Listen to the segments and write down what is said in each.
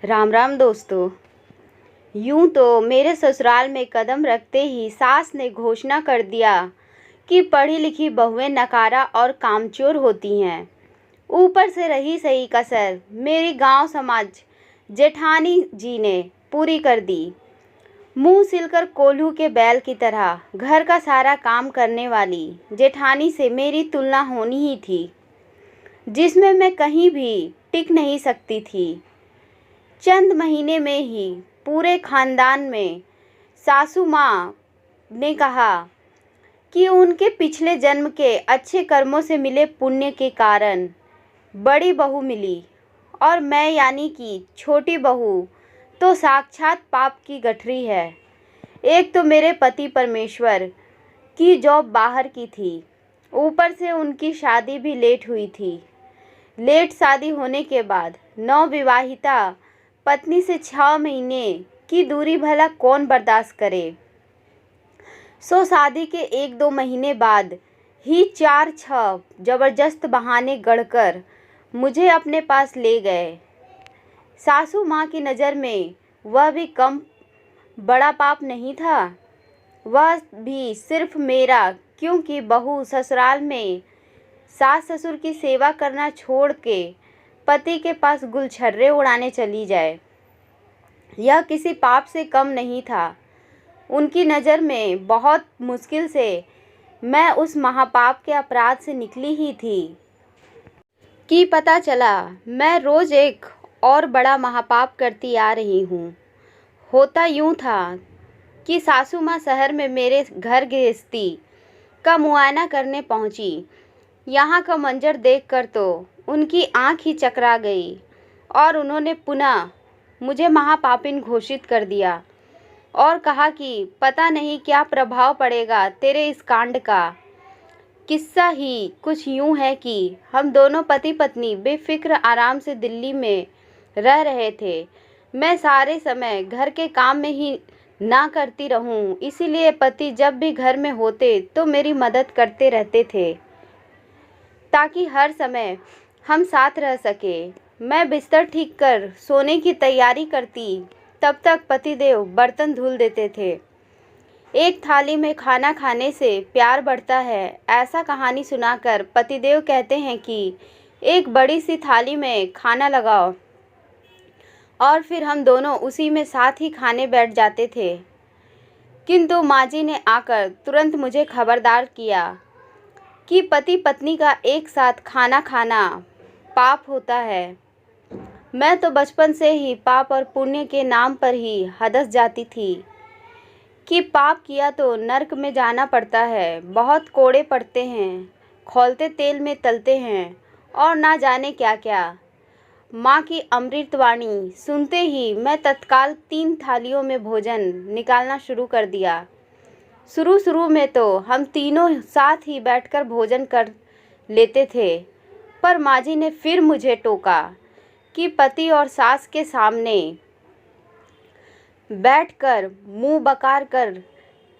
राम राम दोस्तों। यूं तो मेरे ससुराल में कदम रखते ही सास ने घोषणा कर दिया कि पढ़ी लिखी बहुएं नकारा और कामचोर होती हैं। ऊपर से रही सही कसर मेरी गांव समाज जेठानी जी ने पूरी कर दी। मुंह सिलकर कोल्हू के बैल की तरह घर का सारा काम करने वाली जेठानी से मेरी तुलना होनी ही थी, जिसमें मैं कहीं भी टिक नहीं सकती थी। चंद महीने में ही पूरे खानदान में सासू माँ ने कहा कि उनके पिछले जन्म के अच्छे कर्मों से मिले पुण्य के कारण बड़ी बहू मिली और मैं यानी कि छोटी बहू तो साक्षात पाप की गठरी है। एक तो मेरे पति परमेश्वर की जॉब बाहर की थी, ऊपर से उनकी शादी भी लेट हुई थी। लेट शादी होने के बाद नवविवाहिता पत्नी से 6 महीने की दूरी भला कौन बर्दाश्त करे। सो शादी के 1-2 महीने बाद ही 4-6 जबरदस्त बहाने गढ़कर मुझे अपने पास ले गए। सासू माँ की नज़र में वह भी कम बड़ा पाप नहीं था, वह भी सिर्फ मेरा, क्योंकि बहू ससुराल में सास ससुर की सेवा करना छोड़ के पति के पास गुलछर्रे उड़ाने चली जाए, यह किसी पाप से कम नहीं था। उनकी नज़र में बहुत मुश्किल से मैं उस महापाप के अपराध से निकली ही थी कि पता चला मैं रोज़ एक और बड़ा महापाप करती आ रही हूँ। होता यूँ था कि सासू माँ शहर में मेरे घर गृहस्थी का मुआयना करने पहुँची। यहाँ का मंजर देखकर तो उनकी आँख ही चकरा गई और उन्होंने पुनः मुझे महापापिन घोषित कर दिया और कहा कि पता नहीं क्या प्रभाव पड़ेगा तेरे इस कांड का। किस्सा ही कुछ यूँ है कि हम दोनों पति पत्नी बेफिक्र आराम से दिल्ली में रह रहे थे। मैं सारे समय घर के काम में ही ना करती रहूं, इसीलिए पति जब भी घर में होते तो मेरी मदद करते रहते थे ताकि हर समय हम साथ रह सके। मैं बिस्तर ठीक कर सोने की तैयारी करती, तब तक पतिदेव बर्तन धुल देते थे। एक थाली में खाना खाने से प्यार बढ़ता है, ऐसा कहानी सुनाकर पतिदेव कहते हैं कि एक बड़ी सी थाली में खाना लगाओ और फिर हम दोनों उसी में साथ ही खाने बैठ जाते थे। किंतु माँ जी ने आकर तुरंत मुझे खबरदार किया कि पति पत्नी का एक साथ खाना खाना पाप होता है। मैं तो बचपन से ही पाप और पुण्य के नाम पर ही हदस जाती थी कि पाप किया तो नरक में जाना पड़ता है, बहुत कोड़े पड़ते हैं, खौलते तेल में तलते हैं और ना जाने क्या क्या। माँ की अमृतवाणी सुनते ही मैं तत्काल 3 थालियों में भोजन निकालना शुरू कर दिया। शुरू में तो हम तीनों साथ ही बैठकर भोजन कर लेते थे, पर माँ जी ने फिर मुझे टोका कि पति और सास के सामने बैठकर मुंह बकार कर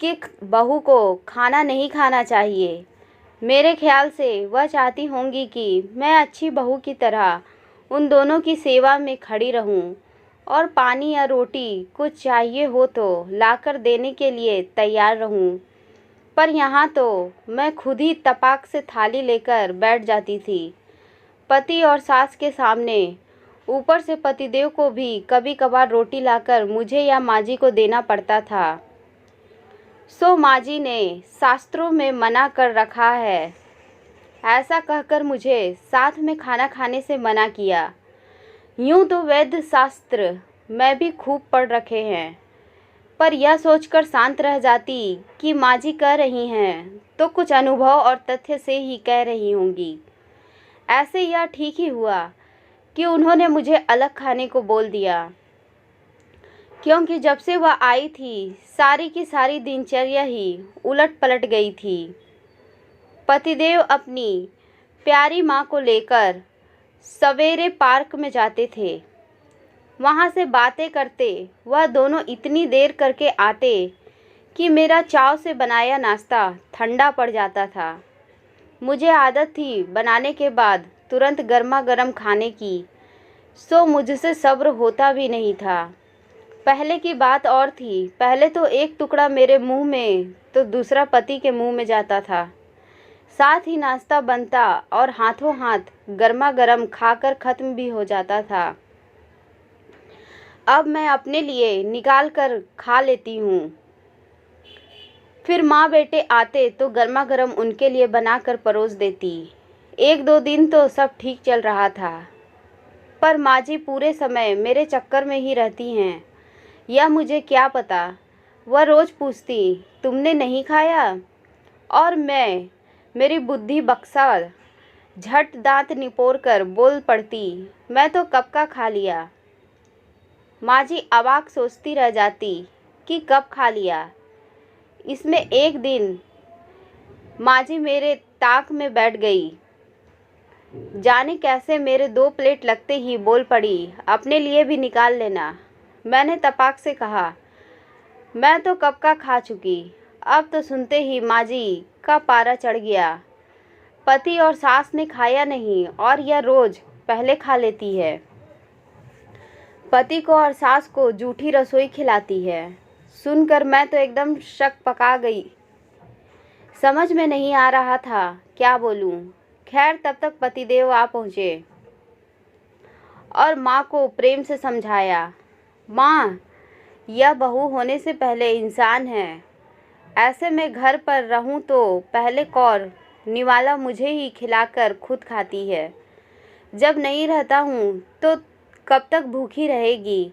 कि बहू को खाना नहीं खाना चाहिए। मेरे ख्याल से वह चाहती होंगी कि मैं अच्छी बहू की तरह उन दोनों की सेवा में खड़ी रहूं और पानी या रोटी कुछ चाहिए हो तो लाकर देने के लिए तैयार रहूं। पर यहाँ तो मैं खुद ही तपाक से थाली लेकर बैठ जाती थी पति और सास के सामने। ऊपर से पतिदेव को भी कभी कभार रोटी लाकर मुझे या माँ जी को देना पड़ता था। सो माँ जी ने शास्त्रों में मना कर रखा है, ऐसा कहकर मुझे साथ में खाना खाने से मना किया। यूँ तो वैद्य शास्त्र मैं भी खूब पढ़ रखे हैं, पर यह सोचकर शांत रह जाती कि माँ जी कह रही हैं तो कुछ अनुभव और तथ्य से ही कह रही होंगी। ऐसे यह ठीक ही हुआ कि उन्होंने मुझे अलग खाने को बोल दिया, क्योंकि जब से वह आई थी सारी की सारी दिनचर्या ही उलट पलट गई थी। पतिदेव अपनी प्यारी माँ को लेकर सवेरे पार्क में जाते थे। वहाँ से बातें करते वह दोनों इतनी देर करके आते कि मेरा चाव से बनाया नाश्ता ठंडा पड़ जाता था। मुझे आदत थी बनाने के बाद तुरंत गर्मा गर्म खाने की। सो मुझसे सब्र होता भी नहीं था। पहले की बात और थी। पहले तो एक टुकड़ा मेरे मुंह में तो दूसरा पति के मुंह में जाता था। साथ ही नाश्ता बनता और हाथों हाथ गर्मा गर्म खाकर ख़त्म भी हो जाता था। अब मैं अपने लिए निकाल कर खा लेती हूँ। फिर माँ बेटे आते तो गर्मा गर्म उनके लिए बनाकर परोस देती। एक दो दिन तो सब ठीक चल रहा था, पर माँ जी पूरे समय मेरे चक्कर में ही रहती हैं। या मुझे क्या पता। वह रोज़ पूछती, तुमने नहीं खाया? और मेरी बुद्धि बक्सा झट दांत निपोर कर बोल पड़ती, मैं तो कब का खा लिया। माँ जी अवाक सोचती रह जाती कि कब खा लिया। इसमें एक दिन माँ जी मेरे ताक में बैठ गई। जाने कैसे मेरे 2 प्लेट लगते ही बोल पड़ी, अपने लिए भी निकाल लेना। मैंने तपाक से कहा, मैं तो कब का खा चुकी। अब तो सुनते ही माँ जी का पारा चढ़ गया। पति और सास ने खाया नहीं और यह रोज़ पहले खा लेती है। पति को और सास को जूठी रसोई खिलाती है। सुनकर मैं तो एकदम शक पका गई। समझ में नहीं आ रहा था क्या बोलूं। खैर तब तक पतिदेव आ पहुँचे और माँ को प्रेम से समझाया, माँ, यह बहू होने से पहले इंसान है। ऐसे में घर पर रहूं तो पहले कौर निवाला मुझे ही खिलाकर खुद खाती है। जब नहीं रहता हूँ तो कब तक भूखी रहेगी।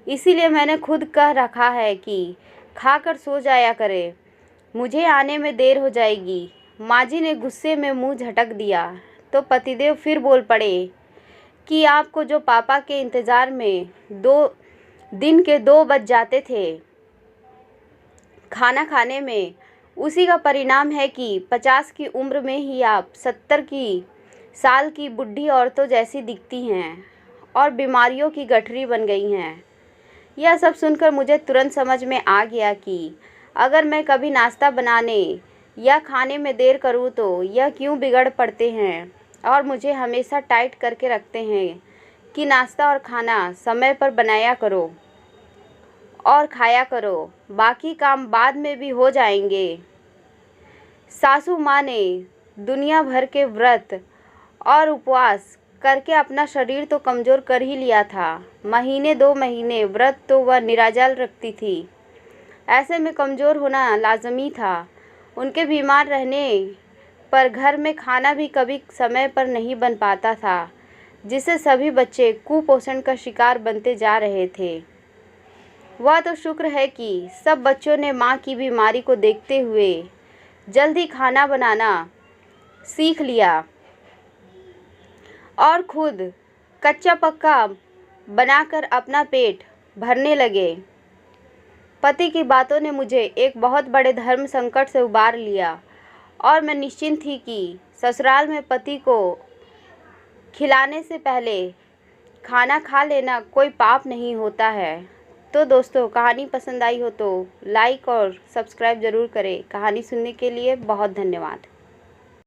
इसीलिए मैंने खुद कह रखा है कि खाकर सो जाया करे, मुझे आने में देर हो जाएगी। माँ जी ने गुस्से में मुंह झटक दिया तो पतिदेव फिर बोल पड़े कि आपको जो पापा के इंतज़ार में 2 बज जाते थे खाना खाने में, उसी का परिणाम है कि 50 की उम्र में ही आप 70 साल की बुढ़ी औरतों जैसी दिखती हैं और बीमारियों की गठरी बन गई हैं। यह सब सुनकर मुझे तुरंत समझ में आ गया कि अगर मैं कभी नाश्ता बनाने या खाने में देर करूं तो यह क्यों बिगड़ पड़ते हैं और मुझे हमेशा टाइट करके रखते हैं कि नाश्ता और खाना समय पर बनाया करो और खाया करो, बाकी काम बाद में भी हो जाएंगे। सासू माँ ने दुनिया भर के व्रत और उपवास करके अपना शरीर तो कमज़ोर कर ही लिया था। महीने 2 महीने व्रत तो वह निराजल रखती थी। ऐसे में कमज़ोर होना लाजमी था। उनके बीमार रहने पर घर में खाना भी कभी समय पर नहीं बन पाता था, जिससे सभी बच्चे कुपोषण का शिकार बनते जा रहे थे। वह तो शुक्र है कि सब बच्चों ने माँ की बीमारी को देखते हुए जल्दी खाना बनाना सीख लिया और खुद कच्चा पक्का बनाकर अपना पेट भरने लगे। पति की बातों ने मुझे एक बहुत बड़े धर्म संकट से उबार लिया और मैं निश्चिंत थी कि ससुराल में पति को खिलाने से पहले खाना खा लेना कोई पाप नहीं होता है। तो दोस्तों, कहानी पसंद आई हो तो लाइक और सब्सक्राइब ज़रूर करें। कहानी सुनने के लिए बहुत धन्यवाद।